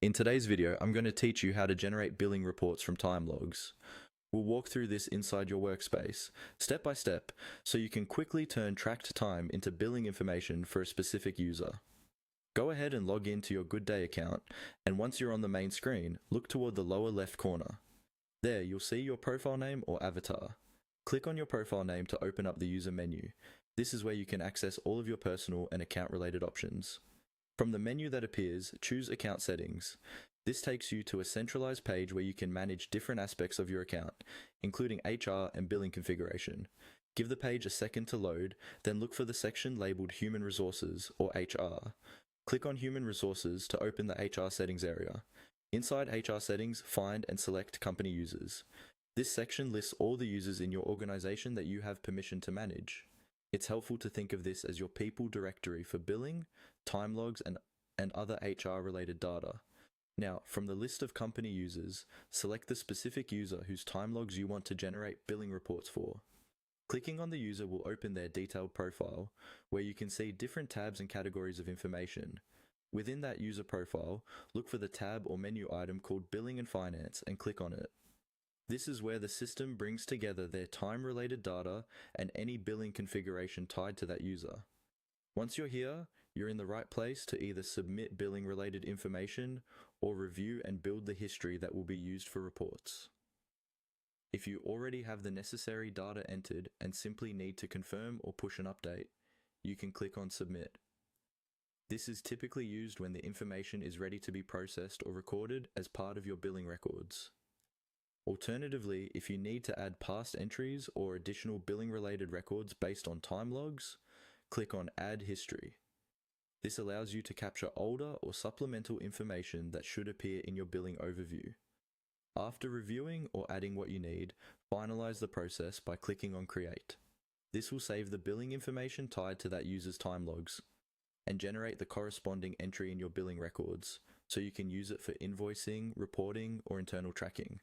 In today's video, I'm going to teach you how to generate billing reports from time logs. We'll walk through this inside your workspace, step by step, so you can quickly turn tracked time into billing information for a specific user. Go ahead and log into your Goodday account, and once you're on the main screen, look toward the lower left corner. There, you'll see your profile name or avatar. Click on your profile name to open up the user menu. This is where you can access all of your personal and account-related options. From the menu that appears, choose Account Settings. This takes you to a centralized page where you can manage different aspects of your account, including HR and billing configuration. Give the page a second to load, then look for the section labeled Human Resources, or HR. Click on Human Resources to open the HR settings area. Inside HR settings, find and select Company Users. This section lists all the users in your organization that you have permission to manage. It's helpful to think of this as your people directory for billing, time logs, and other HR-related data. Now, from the list of company users, select the specific user whose time logs you want to generate billing reports for. Clicking on the user will open their detailed profile, where you can see different tabs and categories of information. Within that user profile, look for the tab or menu item called Billing and Finance and click on it. This is where the system brings together their time-related data and any billing configuration tied to that user. Once you're here, you're in the right place to either submit billing-related information or review and build the history that will be used for reports. If you already have the necessary data entered and simply need to confirm or push an update, you can click on Submit. This is typically used when the information is ready to be processed or recorded as part of your billing records. Alternatively, if you need to add past entries or additional billing-related records based on time logs, click on Add History. This allows you to capture older or supplemental information that should appear in your billing overview. After reviewing or adding what you need, finalize the process by clicking on Create. This will save the billing information tied to that user's time logs and generate the corresponding entry in your billing records, so you can use it for invoicing, reporting, or internal tracking.